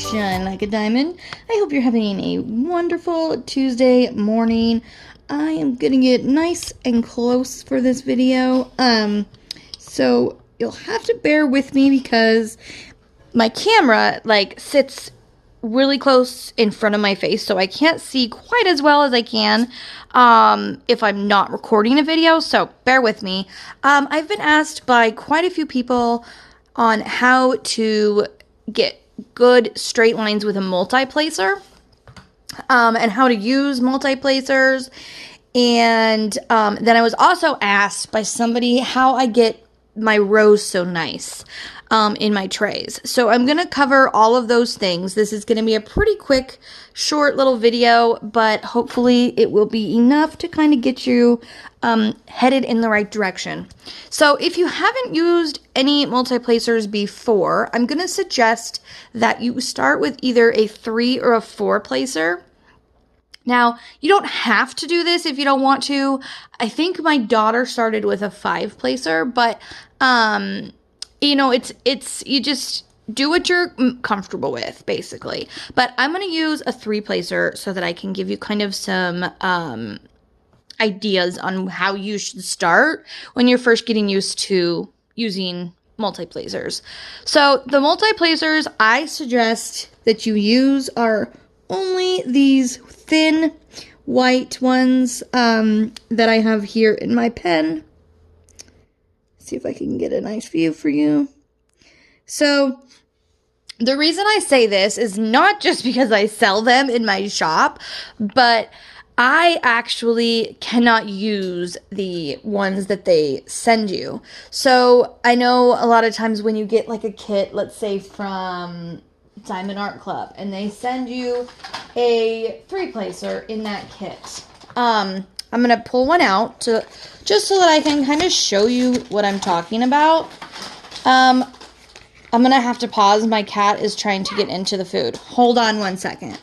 shine like a diamond. I hope you're having a wonderful Tuesday morning. I am getting it nice and close for this video. So you'll have to bear with me because my camera sits really close in front of my face, so I can't see quite as well as I can if I'm not recording a video, so bear with me. I've been asked by quite a few people on how to get good straight lines with a multi-placer, and how to use multi-placers. And then I was also asked by somebody how I get my rows so nice in my trays. So I'm going to cover all of those things. This is going to be a pretty quick, short little video, but hopefully it will be enough to kind of get you headed in the right direction. So if you haven't used any multi-placers before, I'm going to suggest that you start with either a 3 or a 4 placer. Now, you don't have to do this if you don't want to. I think my daughter started with a 5 placer, but you know, you just do what you're comfortable with, basically. But I'm going to use a 3 placer so that I can give you kind of some ideas on how you should start when you're first getting used to using multi-placers. So the multi-placers I suggest that you use are only these thin white ones that I have here in my pen. See if I can get a nice view for you. So the reason I say this is not just because I sell them in my shop, but I actually cannot use the ones that they send you. So I know a lot of times when you get like a kit, let's say from Diamond Art Club, and they send you a 3 placer in that kit. I'm going to pull one out just so that I can kind of show you what I'm talking about. I'm going to have to pause. My cat is trying to get into the food. Hold on one second.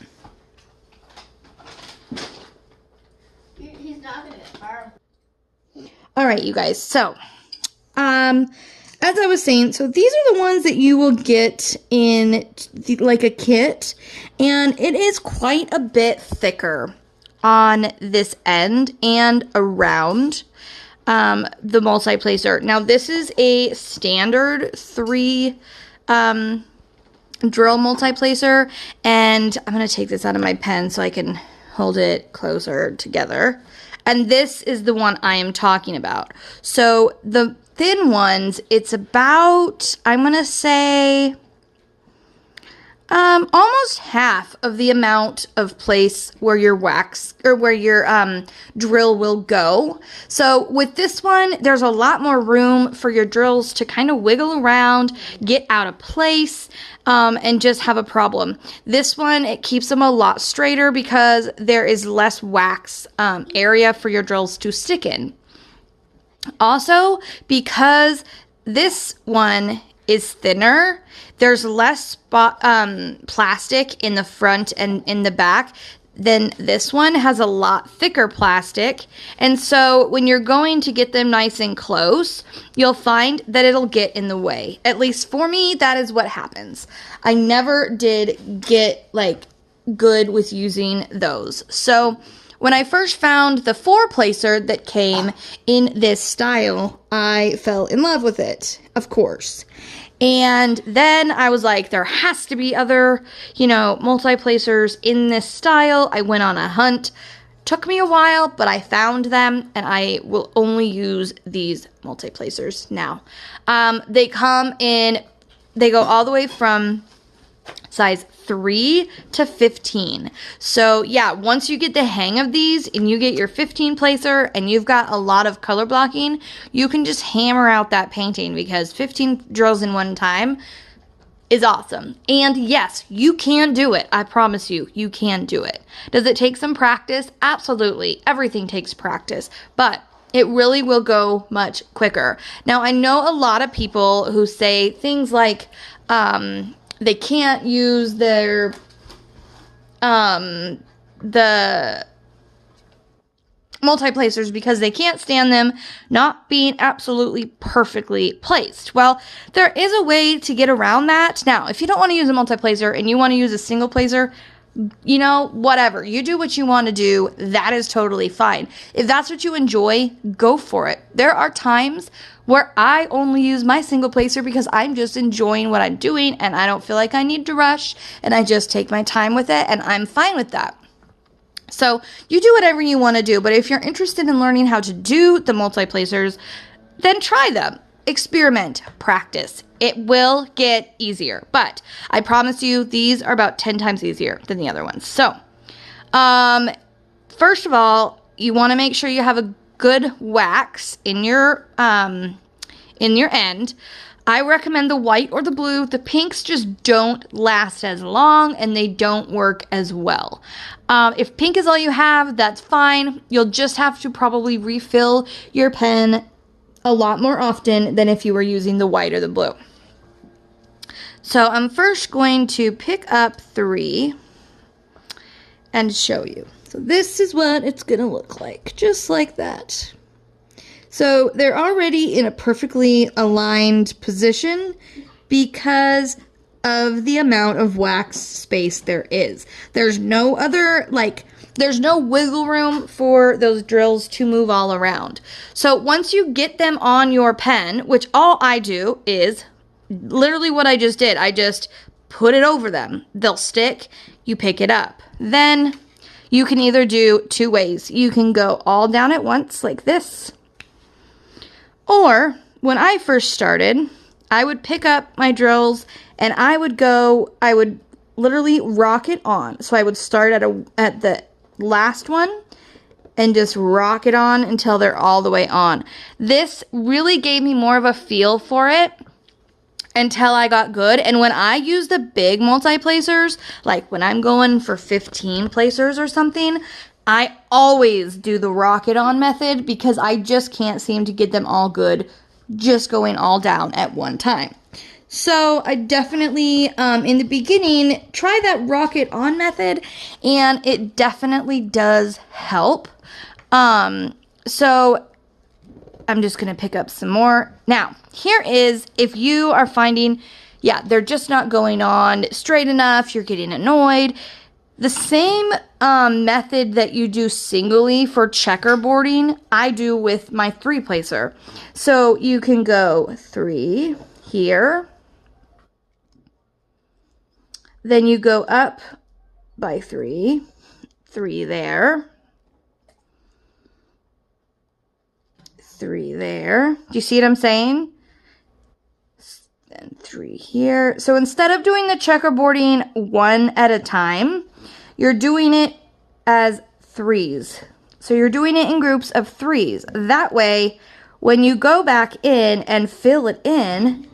He's not going to harm. All right, you guys. So, as I was saying, so these are the ones that you will get in like a kit, and it is quite a bit thicker on this end and around the multi-placer. Now, this is a standard 3 drill multi-placer, and I'm going to take this out of my pen so I can hold it closer together. And this is the one I am talking about. So the thin ones, it's about, I'm going to say, almost half of the amount of place where your wax or where your drill will go. So with this one, there's a lot more room for your drills to kind of wiggle around, get out of place, and just have a problem. This one, it keeps them a lot straighter because there is less wax area for your drills to stick in. Also, because this one is thinner, there's less plastic in the front and in the back. Then this one has a lot thicker plastic, and so when you're going to get them nice and close, you'll find that it'll get in the way. At least for me, that is what happens. I never did get good with using those. So when I first found the 4 placer that came in this style, I fell in love with it, of course. And then I was like, there has to be other, multi-placers in this style. I went on a hunt. Took me a while, but I found them, and I will only use these multi-placers now. They go all the way from size 3 to 15. So yeah, once you get the hang of these and you get your 15 placer and you've got a lot of color blocking, you can just hammer out that painting because 15 drills in one time is awesome. And yes, you can do it. I promise you, you can do it. Does it take some practice? Absolutely. Everything takes practice, but it really will go much quicker. Now, I know a lot of people who say things like, they can't use their, multi-placers because they can't stand them not being absolutely perfectly placed. Well, there is a way to get around that. Now, if you don't want to use a multi-placer and you want to use a single placer, you know, whatever. You do what you want to do. That is totally fine. If that's what you enjoy, go for it. There are times where I only use my single placer because I'm just enjoying what I'm doing and I don't feel like I need to rush, and I just take my time with it, and I'm fine with that. So you do whatever you want to do, but if you're interested in learning how to do the multi-placers, then try them. Experiment, practice. It will get easier, but I promise you these are about 10 times easier than the other ones. So, first of all, you want to make sure you have a good wax in your end. I recommend the white or the blue. The pinks just don't last as long and they don't work as well. If pink is all you have, that's fine. You'll just have to probably refill your pen a lot more often than if you were using the white or the blue. So I'm first going to pick up 3 and show you. So this is what it's going to look like, just like that. So they're already in a perfectly aligned position because of the amount of wax space there is. There's no other, there's no wiggle room for those drills to move all around. So once you get them on your pen, which all I do is literally what I just did. I just put it over them. They'll stick. You pick it up. Then you can either do 2 ways. You can go all down at once like this. Or, when I first started, I would pick up my drills and I would literally rock it on. So I would start at the last one and just rock it on until they're all the way on. This really gave me more of a feel for it until I got good. And when I use the big multi-placers, like when I'm going for 15 placers or something, I always do the rock it on method because I just can't seem to get them all good just going all down at one time. So I definitely, in the beginning, try that rock it on method, and it definitely does help. So I'm just going to pick up some more. Now, here is if you are finding, they're just not going on straight enough, you're getting annoyed. The same method that you do singly for checkerboarding, I do with my 3-placer. So you can go 3 here. Then you go up by 3. 3 there. 3 there. Do you see what I'm saying? Then 3 here. So instead of doing the checkerboarding one at a time, you're doing it as 3s. So you're doing it in groups of 3s. That way, when you go back in and fill it in,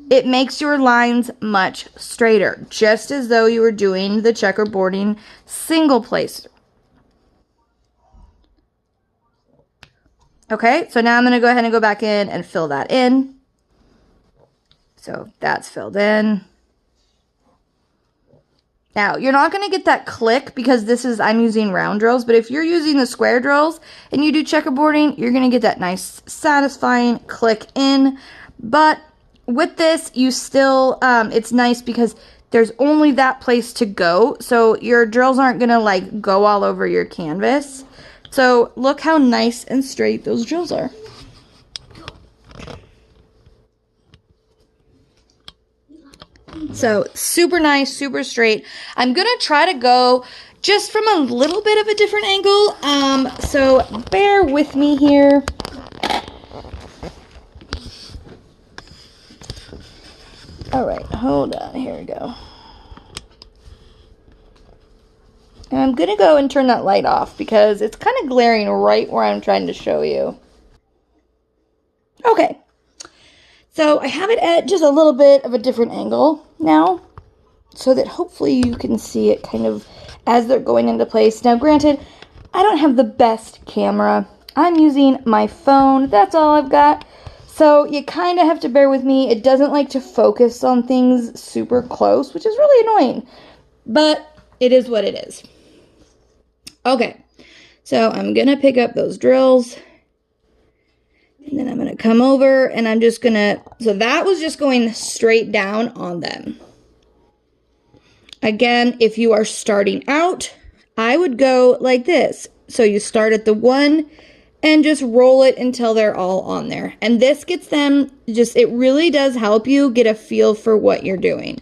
it makes your lines much straighter, just as though you were doing the checkerboarding single placer. Okay, so now I'm going to go ahead and go back in and fill that in. So that's filled in. Now, you're not going to get that click because I'm using round drills, but if you're using the square drills and you do checkerboarding, you're going to get that nice satisfying click in. But with this, you still, it's nice because there's only that place to go, so your drills aren't going to go all over your canvas. So look how nice and straight those drills are. So super nice, super straight. I'm going to try to go just from a little bit of a different angle. So bear with me here. All right, hold on. Here we go. And I'm going to go and turn that light off because it's kind of glaring right where I'm trying to show you. Okay. So I have it at just a little bit of a different angle now so that hopefully you can see it kind of as they're going into place. Now, granted, I don't have the best camera. I'm using my phone. That's all I've got. So you kind of have to bear with me. It doesn't like to focus on things super close, which is really annoying. But it is what it is. Okay. So I'm going to pick up those drills. And then I'm going to come over and I'm just going to, so that was just going straight down on them. Again, if you are starting out, I would go like this. So you start at the 1 and just roll it until they're all on there. And this gets them it really does help you get a feel for what you're doing.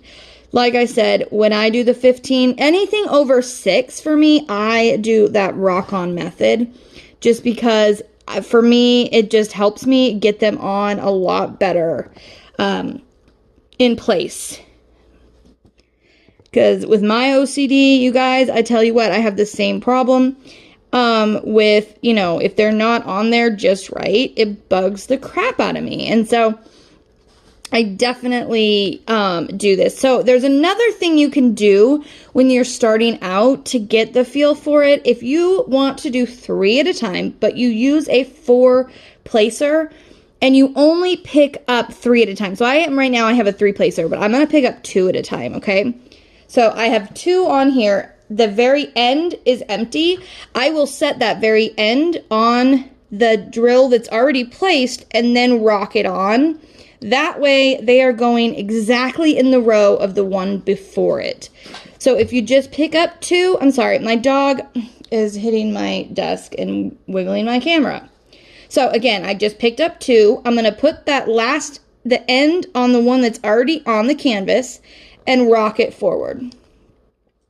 Like I said, when I do the 15, anything over 6 for me, I do that rock on method just because for me, it just helps me get them on a lot better in place. Because with my OCD, you guys, I tell you what, I have the same problem with, you know, if they're not on there just right, it bugs the crap out of me. And so I definitely do this. So there's another thing you can do when you're starting out to get the feel for it. If you want to do 3 at a time, but you use a 4 placer and you only pick up 3 at a time. So I am right now, I have a 3 placer, but I'm going to pick up 2 at a time, okay? So I have 2 on here. The very end is empty. I will set that very end on the drill that's already placed and then rock it on. That way they are going exactly in the row of the one before it. So if you just pick up 2, I'm sorry, my dog is hitting my desk and wiggling my camera. So again, I just picked up 2. I'm going to put that the end on the one that's already on the canvas and rock it forward.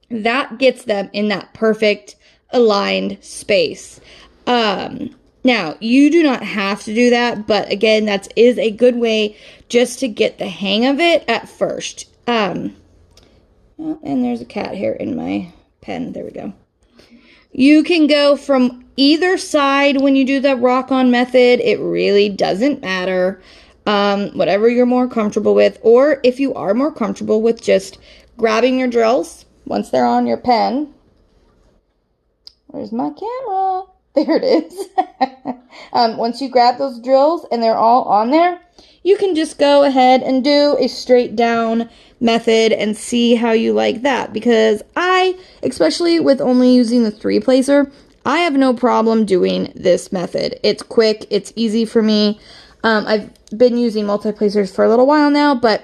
That gets them in that perfect aligned space. Now, you do not have to do that, but again, that is a good way just to get the hang of it at first. And there's a cat hair in my pen. There we go. You can go from either side when you do the rock-on method. It really doesn't matter. Whatever you're more comfortable with, or if you are more comfortable with just grabbing your drills once they're on your pen. Where's my camera? There it is. Once you grab those drills and they're all on there, you can just go ahead and do a straight down method and see how you like that. Because especially with only using the 3 placer, I have no problem doing this method. It's quick, it's easy for me. I've been using multi-placers for a little while now, but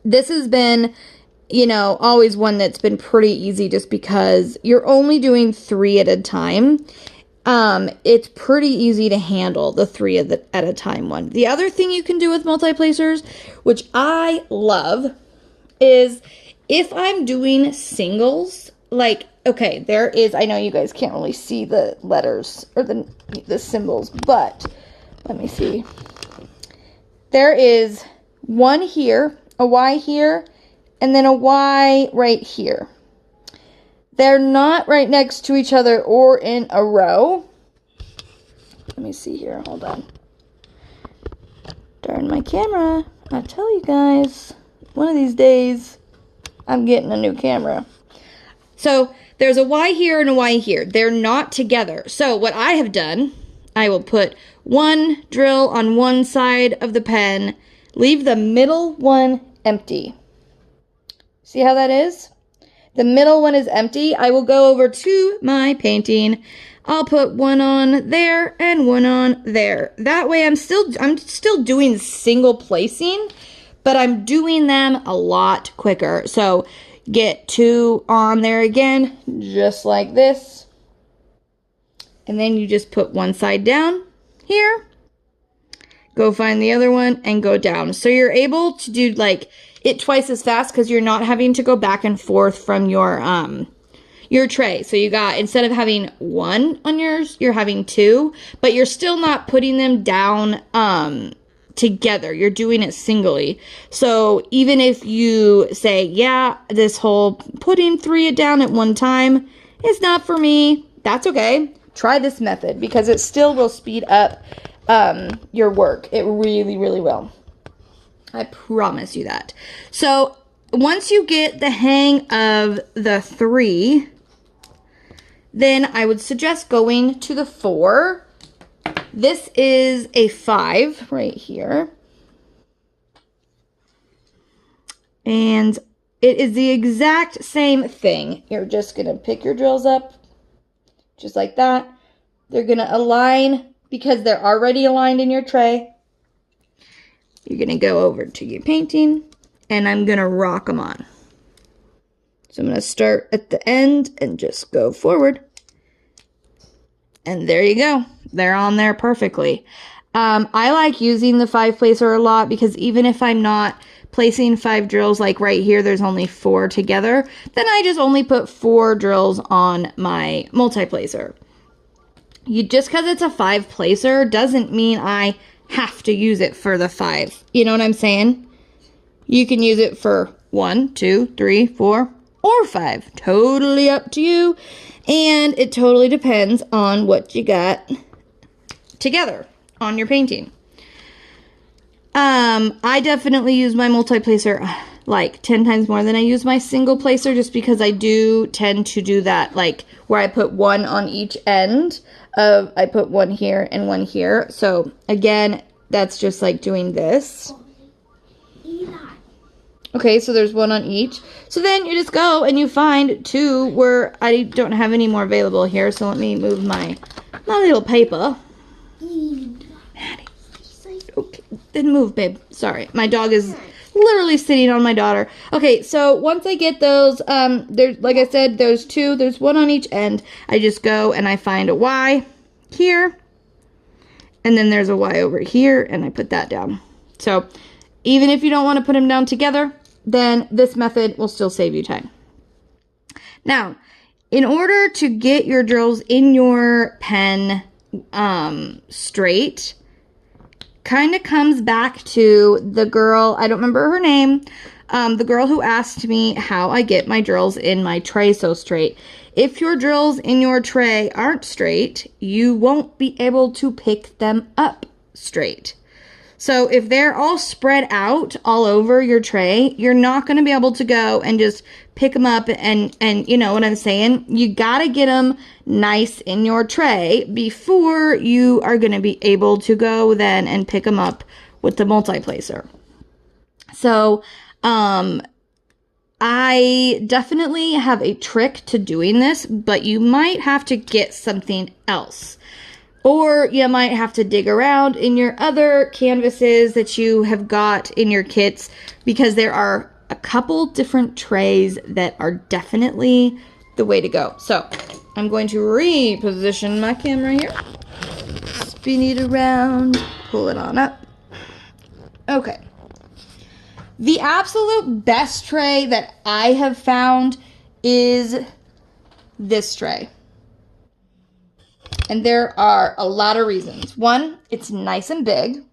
this has been, you know, always one that's been pretty easy just because you're only doing 3 at a time. It's pretty easy to handle the 3 at a time one. The other thing you can do with multi-placers, which I love, is if I'm doing singles, like, okay, there is, I know you guys can't really see the letters or the symbols, but let me see. There is one here, a Y here, and then a Y right here. They're not right next to each other or in a row. Let me see here. Hold on. Darn my camera. I tell you guys, one of these days, I'm getting a new camera. So there's a Y here and a Y here. They're not together. So what I have done, I will put one drill on one side of the pen, leave the middle one empty. See how that is? The middle one is empty. I will go over to my painting. I'll put one on there and one on there. That way I'm still doing single placing, but I'm doing them a lot quicker. So get 2 on there again, just like this. And then you just put one side down here. Go find the other one and go down. So you're able to do like it twice as fast because you're not having to go back and forth from your tray. So you got, instead of having 1 on yours, you're having 2, but you're still not putting them down together. You're doing it singly. So even if you say, yeah, this whole putting 3 down at one time is not for me, that's okay. Try this method because it still will speed up your work. It really, really will. I promise you that. So once you get the hang of the 3, then I would suggest going to the 4. This is a 5 right here. And it is the exact same thing. You're just going to pick your drills up just like that. They're going to align because they're already aligned in your tray. You're going to go over to your painting, and I'm going to rock them on. So I'm going to start at the end and just go forward. And there you go. They're on there perfectly. I like using the 5-placer a lot because even if I'm not placing 5 drills, like right here, there's only 4 together, then I just only put 4 drills on my multi-placer. Just because it's a 5-placer doesn't mean I have to use it for the 5. You know what I'm saying? You can use it for 1, 2, 3, 4, or 5. Totally up to you. And it totally depends on what you got together on your painting. I definitely use my multi-placer like 10 times more than I use my single placer, just because I do tend to do that, like where I put one on each end of, I put one here and one here. So again, that's just like doing this. Okay, so there's one on each. So then you just go and you find 2 where I don't have any more available here. So let me move my little paper. Maddie. Okay, then move, babe. Sorry, my dog is literally sitting on my daughter. Okay, so once I get those, there's, like I said, there's 2. There's one on each end. I just go and I find a Y here. And then there's a Y over here, and I put that down. So even if you don't want to put them down together, then this method will still save you time. Now, in order to get your drills in your pen straight, kind of comes back to the girl, I don't remember her name, the girl who asked me how I get my drills in my tray so straight. If your drills in your tray aren't straight, you won't be able to pick them up straight. So if they're all spread out all over your tray, you're not going to be able to go and just pick them up and you know what I'm saying? You got to get them nice in your tray before you are going to be able to go then and pick them up with the multi-placer. So, I definitely have a trick to doing this, but you might have to get something else. Or you might have to dig around in your other canvases that you have got in your kits, because there are a couple different trays that are definitely the way to go. So I'm going to reposition my camera here. Spin it around, pull it on up. Okay. The absolute best tray that I have found is this tray. And there are a lot of reasons. 1, it's nice and big.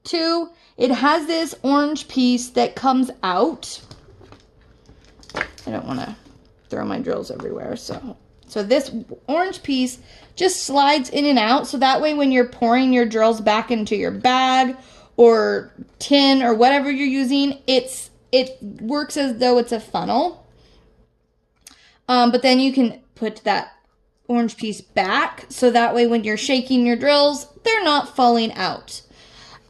2, it has this orange piece that comes out. I don't want to throw my drills everywhere. So this orange piece just slides in and out. So that way when you're pouring your drills back into your bag or tin or whatever you're using, it works as though it's a funnel. But then you can put that orange piece back, so that way when you're shaking your drills, they're not falling out.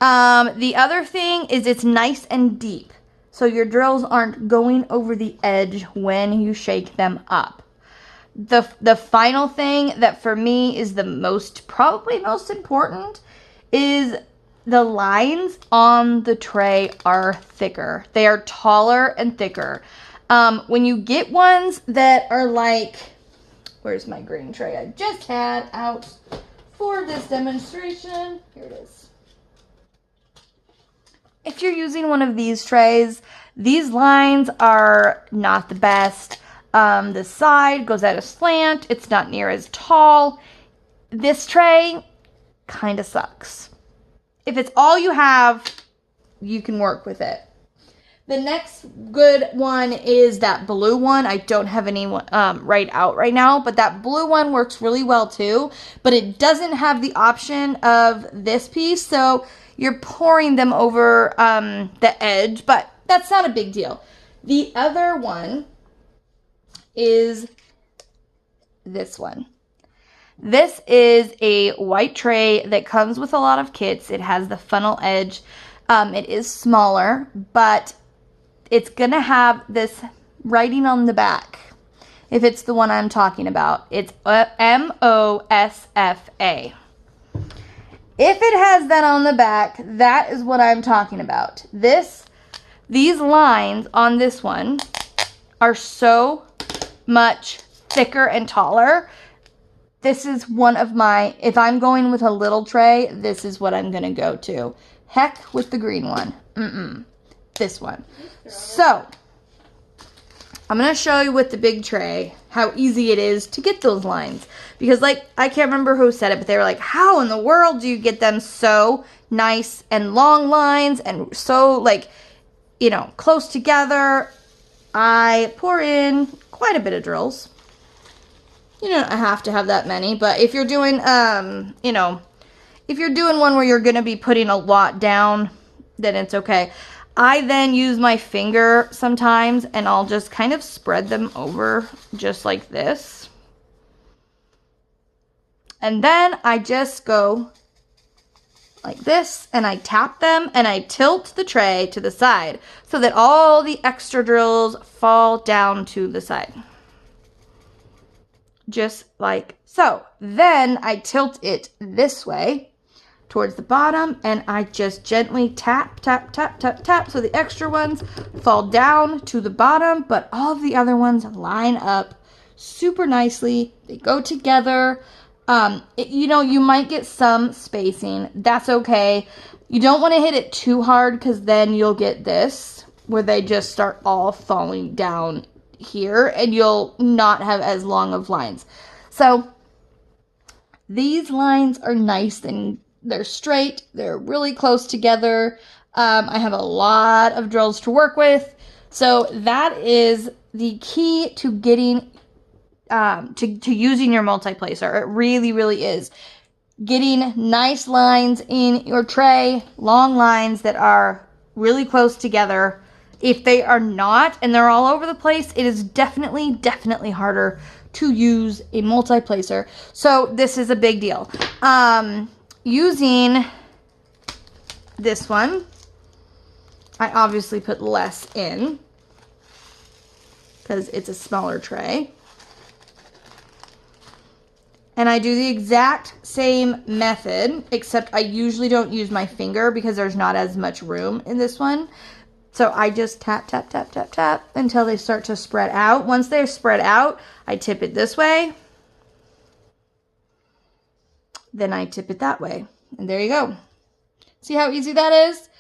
The other thing is it's nice and deep, so your drills aren't going over the edge when you shake them up. The final thing that for me is probably most important is the lines on the tray are thicker. They are taller and thicker. When you get ones that are like, where's my green tray I just had out for this demonstration? Here it is. If you're using one of these trays, these lines are not the best. The side goes at a slant. It's not near as tall. This tray kind of sucks. If it's all you have, you can work with it. The next good one is that blue one. I don't have any right out right now, but that blue one works really well too. But it doesn't have the option of this piece, so you're pouring them over the edge, but that's not a big deal. The other one is this one. This is a white tray that comes with a lot of kits. It has the funnel edge. It is smaller, but it's going to have this writing on the back. if it's the one I'm talking about. It's MOSFA. If it has that on the back, that is what I'm talking about. These lines on this one are so much thicker and taller. This is one of my, if I'm going with a little tray, this is what I'm going to go to. Heck with the green one. This one. So, I'm going to show you with the big tray how easy it is to get those lines. Because, like, I can't remember who said it, but they were like, how in the world do you get them so nice and long lines and so, like, you know, close together? I pour in quite a bit of drills. You don't have to have that many, but if you're doing, you know, if you're doing one where you're going to be putting a lot down, then it's okay. I then use my finger sometimes, and I'll just kind of spread them over just like this. And then I just go like this, and I tap them, and I tilt the tray to the side so that all the extra drills fall down to the side. Just like so. Then I tilt it this way towards the bottom, and I just gently tap, tap, tap, tap, tap, so the extra ones fall down to the bottom, but all of the other ones line up super nicely. They go together. You know, you might get some spacing. That's okay. You don't want to hit it too hard, because then you'll get this, where they just start all falling down here, and you'll not have as long of lines. So these lines are nice and they're straight. They're really close together. I have a lot of drills to work with. So that is the key to getting, to using your multi-placer. It really, really is. Getting nice lines in your tray, long lines that are really close together. If they are not, and they're all over the place, it is definitely, definitely harder to use a multi-placer. So this is a big deal. Using this one, I obviously put less in because it's a smaller tray. And I do the exact same method, except I usually don't use my finger because there's not as much room in this one. So I just tap, tap, tap, tap, tap until they start to spread out. Once they're spread out, I tip it this way. Then I tip it that way. And there you go. See how easy that is?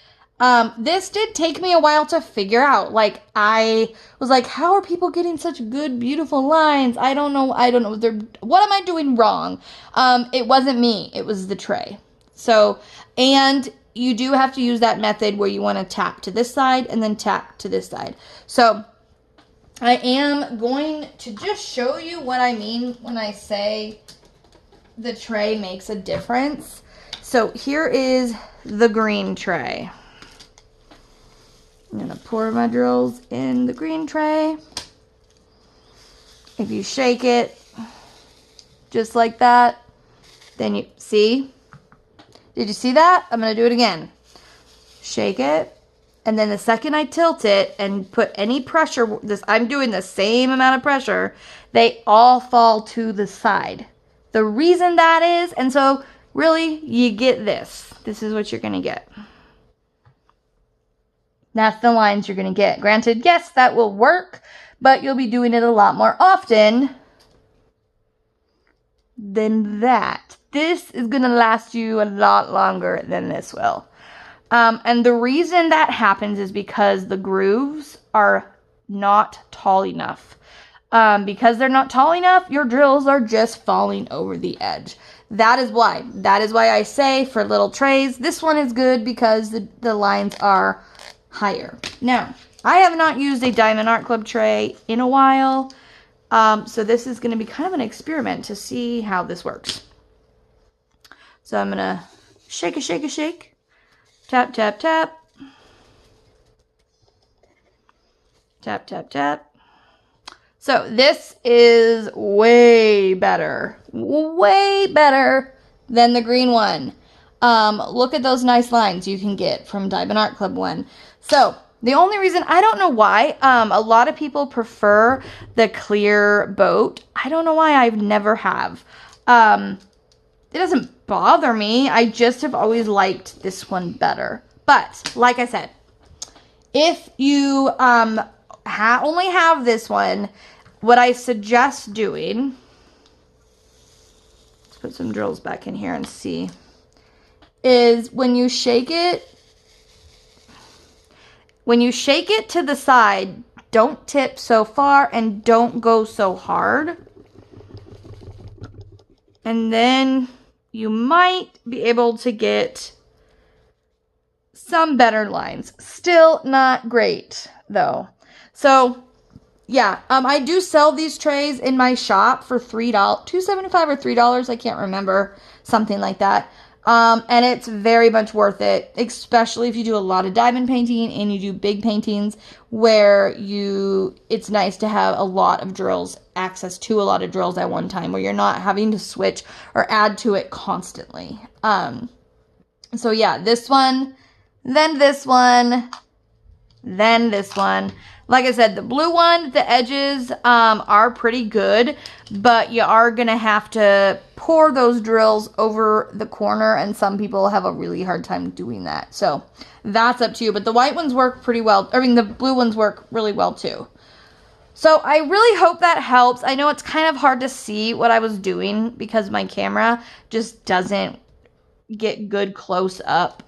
This did take me a while to figure out. Like, I was like, how are people getting such good, beautiful lines? I don't know. What am I doing wrong? It wasn't me. It was the tray. So, and you do have to use that method where you want to tap to this side and then tap to this side. So, I am going to just show you what I mean when I say the tray makes a difference. So here is the green tray. I'm gonna pour my drills in the green tray. If you shake it just like that, then you see. Did you see that? I'm gonna do it again. Shake it, and then the second I tilt it and put any pressure, I'm doing the same amount of pressure, they all fall to the side. The reason that is, and so really, you get this. This is what you're going to get. That's the lines you're going to get. Granted, yes, that will work, but you'll be doing it a lot more often than that. This is going to last you a lot longer than this will. And the reason that happens is because the grooves are not tall enough. Because they're not tall enough, your drills are just falling over the edge. That is why. That is why I say for little trays, this one is good because the lines are higher. Now, I have not used a Diamond Art Club tray in a while. So this is going to be kind of an experiment to see how this works. So I'm going to shake a shake a shake. Tap, tap, tap. Tap, tap, tap. So this is way better than the green one. Look at those nice lines you can get from Diamond Art Club one. So The only reason, I don't know why, a lot of people prefer the clear boat. I don't know why, I've never have. It doesn't bother me. I just have always liked this one better. But, like I said, if you only have this one, what I suggest doing, let's put some drills back in here and see, is when you shake it to the side, don't tip so far and don't go so hard. And then you might be able to get some better lines. Still not great though. So yeah, I do sell these trays in my shop for $3, $2.75 or $3, I can't remember, something like that. And it's very much worth it, especially if you do a lot of diamond painting and you do big paintings where it's nice to have a lot of drills, access to a lot of drills at one time, where you're not having to switch or add to it constantly. So yeah, this one, then this one, then this one. Like I said, the blue one, the edges are pretty good, but you are going to have to pour those drills over the corner, and some people have a really hard time doing that. So that's up to you, but the white ones work pretty well. I mean, the blue ones work really well too. So I really hope that helps. I know it's kind of hard to see what I was doing because my camera just doesn't get good close up.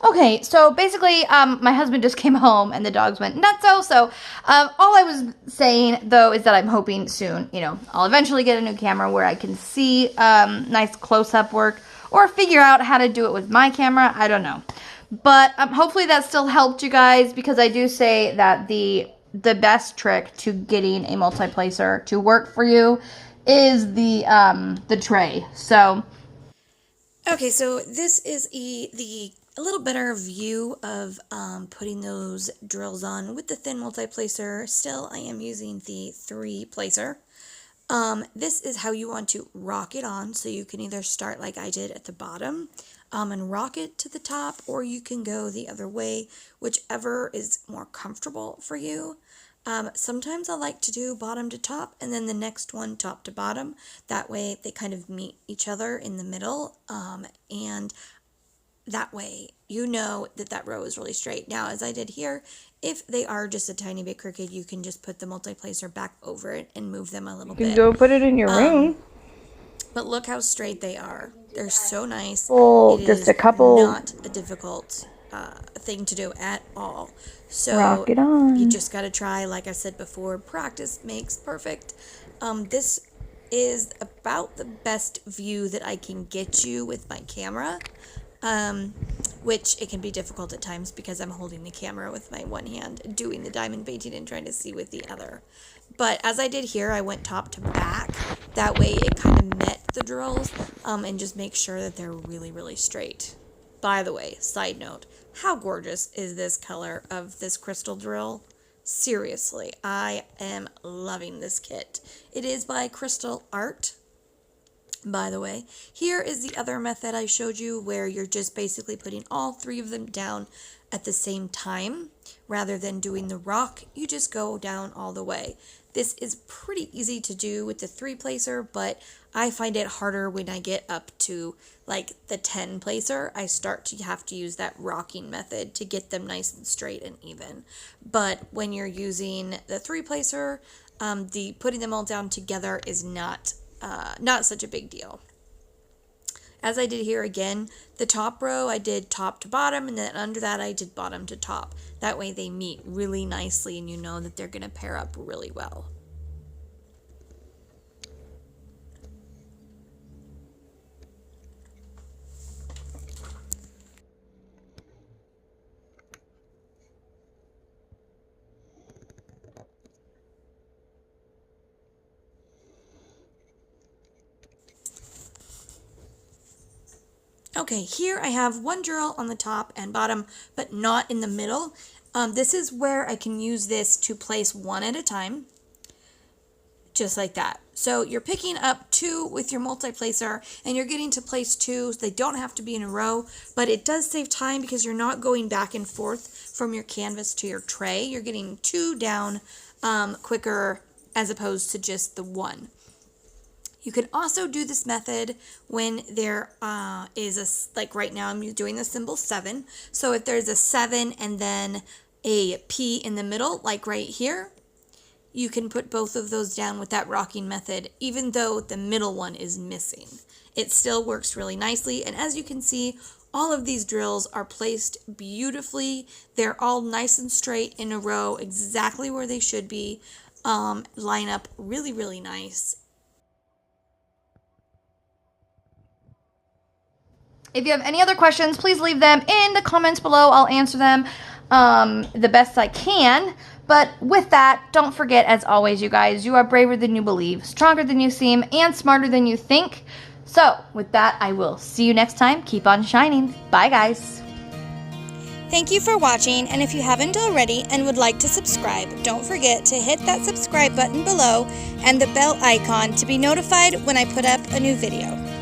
Okay, so basically, my husband just came home and the dogs went nutso. So, all I was saying though is that I'm hoping soon, I'll eventually get a new camera where I can see nice close-up work, or figure out how to do it with my camera. I don't know, but hopefully that still helped you guys, because I do say that the best trick to getting a multi-placer to work for you is the tray. So, okay, so this is a little better view of putting those drills on with the thin multi-placer. Still, I am using the 3-placer. This is how you want to rock it on. So you can either start like I did at the bottom and rock it to the top, or you can go the other way, whichever is more comfortable for you. Sometimes I like to do bottom to top and then the next one top to bottom. That way they kind of meet each other in the middle, and that way you know that row is really straight. Now, as I did here, if they are just a tiny bit crooked, you can just put the multi-placer back over it and move them a little bit. You can go put it in your room. But look how straight they are. They're so nice. Well, it just is a couple. Not a difficult thing to do at all. So rock it on. You just got to try. Like I said before, practice makes perfect. This is about the best view that I can get you with my camera. Which it can be difficult at times because I'm holding the camera with my one hand, doing the diamond painting and trying to see with the other. But as I did here, I went top to back. That way it kind of met the drills, and just make sure that they're really, really straight. By the way, side note, how gorgeous is this color of this crystal drill? Seriously, I am loving this kit. It is by Crystal Art. By the way, here is the other method I showed you, where you're just basically putting all 3 of them down at the same time. Rather than doing the rock, you just go down all the way. This is pretty easy to do with the 3-placer, but I find it harder when I get up to like the 10-placer. I start to have to use that rocking method to get them nice and straight and even. But when you're using the 3-placer, the putting them all down together is not such a big deal. As I did here again, the top row I did top to bottom, and then under that I did bottom to top. That way they meet really nicely and you know that they're going to pair up really well. Okay, here I have one drill on the top and bottom, but not in the middle. This is where I can use this to place one at a time. just like that. So you're picking up 2 with your multi-placer, and you're getting to place 2. They don't have to be in a row, but it does save time because you're not going back and forth from your canvas to your tray. You're getting 2 down quicker as opposed to just the 1. You can also do this method when there is like right now I'm doing the symbol 7. So if there's a 7 and then a P in the middle, like right here, you can put both of those down with that rocking method, even though the middle one is missing. It still works really nicely, and as you can see, all of these drills are placed beautifully. They're all nice and straight in a row, exactly where they should be. Line up really, really nice. If you have any other questions, please leave them in the comments below. I'll answer them the best I can. But with that, don't forget, as always, you guys, you are braver than you believe, stronger than you seem, and smarter than you think. So with that, I will see you next time. Keep on shining. Bye, guys. Thank you for watching, and if you haven't already and would like to subscribe, don't forget to hit that subscribe button below and the bell icon to be notified when I put up a new video.